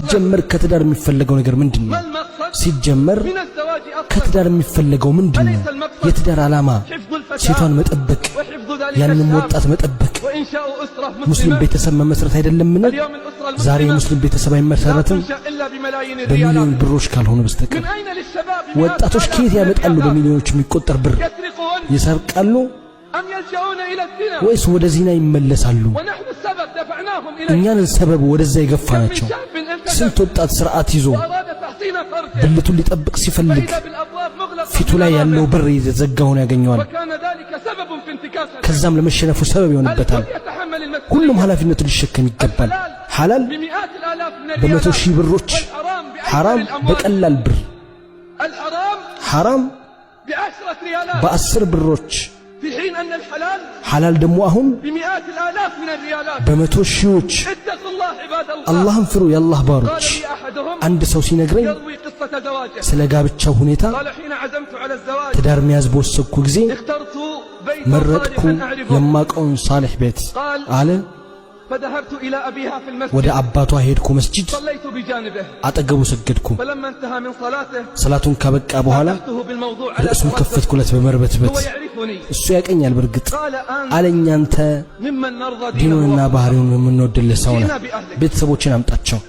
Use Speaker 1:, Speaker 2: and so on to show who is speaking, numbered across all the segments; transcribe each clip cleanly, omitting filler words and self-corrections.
Speaker 1: ጀመር ከትዳር የሚፈልገው ነገር ምንድነው? ሲጀመር ከትዳር የሚፈልገው ምንድነው? የትዳር ዓላማ ሴቷን መጠበቅ፣ ያንን ወጣት መጠበቅ፣ ሙስሊም ቤተሰብ መመስረት አይደለምን? ዛሬ ሙስሊም ቤተሰብ አይመሰረትም በሚሊዮን ብሮች ካልሆነ በስተቀር። ወጣቶች ከየት ያመጣሉ በሚሊዮኖች የሚቆጠር ብር? ይሰርቃሉ ወይስ ወደ ዚና ይመለሳሉ? እኛን ሰበብ ወደዛ ይገፋናቸው። ስንት ወጣት ስርዓት ይዞ ብልቱን ሊጠብቅ ሲፈልግ ፊቱ ላይ ያለው በር የተዘጋውን ያገኘዋል። ከዛም ለመሸነፉ ሰበብ ይሆንበታል። ሁሉም ኃላፊነቱን ሊሸከም ይገባል። ሐላል በመቶ ሺህ ብሮች፣ ሐራም በቀላል ብር፣ ሐራም በ10 ብሮች፣ ሐላል ደግሞ አሁን በመቶ ሺዎች። አላህን ፍሩ የአላህ ባሮች። አንድ ሰው ሲነግረኝ ስለ ጋብቻው ሁኔታ ትዳር መያዝ በወሰንኩ ጊዜ መረጥኩ የማቀውን ሳሊህ ቤት አለ። ወደ አባቷ ሄድኩ መስጂድ አጠገቡ ሰገድኩ። ሰላቱን ካበቃ በኋላ ርዕሱን ከፈትኩለት በመርበትበት። እሱ ያቀኛል በርግጥ አለኝ። አንተ ዲኑንና ባህሪውን የምንወድልህ ሰው ነህ። ቤተሰቦችን አምጣቸው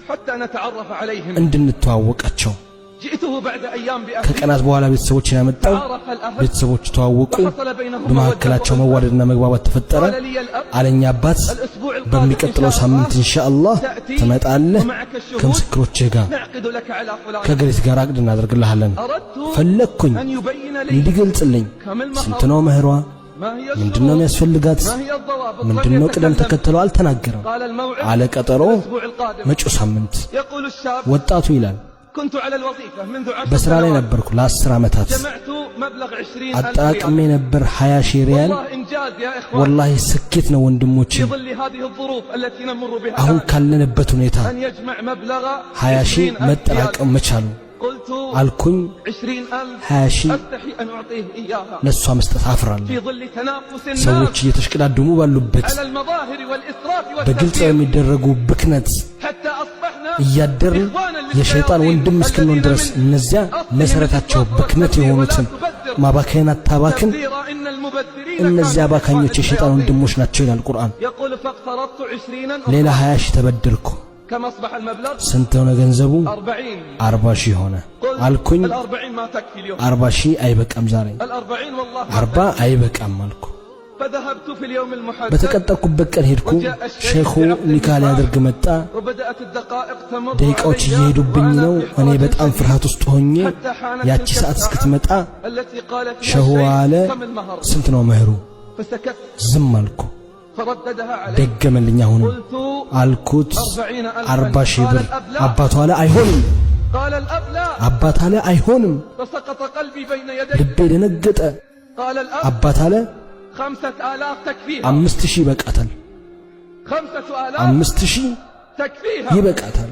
Speaker 1: እንድንተዋወቃቸው። ከቀናት በኋላ ቤተሰቦችን ያመጣው። ቤተሰቦች ተዋወቁ። በመካከላቸው መዋደድና መግባባት ተፈጠረ። አለኛ አባት በሚቀጥለው ሳምንት ኢንሻአላህ ትመጣለህ ከምስክሮችህ ጋር ከግሬት ጋር አቅድ እናደርግልሃለን። ፈለኩኝ እንዲገልጽልኝ ስንት ነው መህሯ፣ ምንድነው የሚያስፈልጋት፣ ምንድነው ቅደም ተከተለው አልተናገረም። አለ ቀጠሮ መጪው ሳምንት። ወጣቱ ይላል በስራ ላይ ነበርኩ ለ10 ዓመታት አጣቅሜ ነበር 20 ሺህ ሪያል። ወላሂ ስኬት ነው ወንድሞቼ። አሁን ካለንበት ሁኔታ 20 ሺህ መጠራቀም መቻሉ አልኩኝ። 20 ሺህ ለሷ መስጠት አፍራለሁ። ሰዎች እየተሽቀዳደሙ ባሉበት በግልጽ የሚደረጉ ብክነት እያደርን የሸይጣን ወንድም እስክንሆን ድረስ እነዚያ መሰረታቸው ብክነት የሆኑትን ማባከን አታባክን። እነዚያ ባካኞች የሸይጣን ወንድሞች ናቸው ይላል ቁርአን። ሌላ 20 ሺህ ተበደርኩ። ስንት ሆነ ገንዘቡ? 40 ሺህ ሆነ አልኩኝ። 40 ሺህ አይበቃም፣ ዛሬ 40 አይበቃም አልኩ። በተቀጠርኩበት ቀን ሄድኩ። ሼኹ ኒካ ሊያደርግ መጣ። ደቂቃዎች እየሄዱብኝ ነው። እኔ በጣም ፍርሃት ውስጥ ሆኜ ያቺ ሰዓት እስክትመጣ ሼኹ አለ ስንት ነው መህሩ? ዝም አልኩ። ደገመልኝ። አሁን አልኩት 40 ሺህ ብር። አባቱ አለ አይሆንም። አባት አለ አይሆንም። ልቤ ደነገጠ። አባት አለ 5000 ይበቃታል። 5000 ይበቃታል።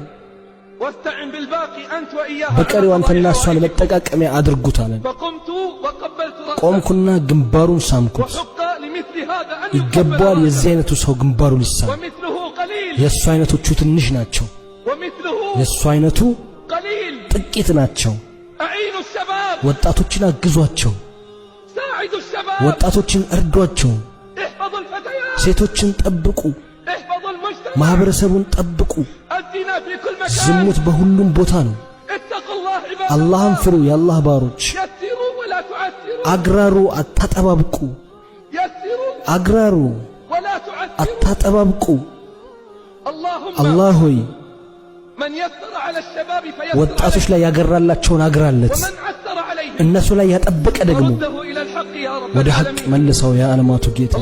Speaker 1: በቀሪው አንተና እሷ ለመጠቃቀሚያ አድርጉት አለን። ቆምኩና ግንባሩን ሳምኩት። ይገባዋል የዚህ አይነቱ ሰው ግንባሩ ሊሳም። የእሱ አይነቶቹ ትንሽ ናቸው። የእሱ አይነቱ ጥቂት ናቸው። ወጣቶችን አግዟቸው። ወጣቶችን እርዷቸው። ሴቶችን ጠብቁ። ማህበረሰቡን ጠብቁ። ዝሙት በሁሉም ቦታ ነው። አላህን ፍሩ የአላህ ባሮች። አግራሩ አታጠባብቁ። አግራሩ አታጠባብቁ። አላህ ሆይ ወጣቶች ላይ ያገራላቸውን አግራለት፣ እነሱ ላይ ያጠበቀ ደግሞ ወደ ሐቅ መልሰው ያ ዓለማቱ ጌታ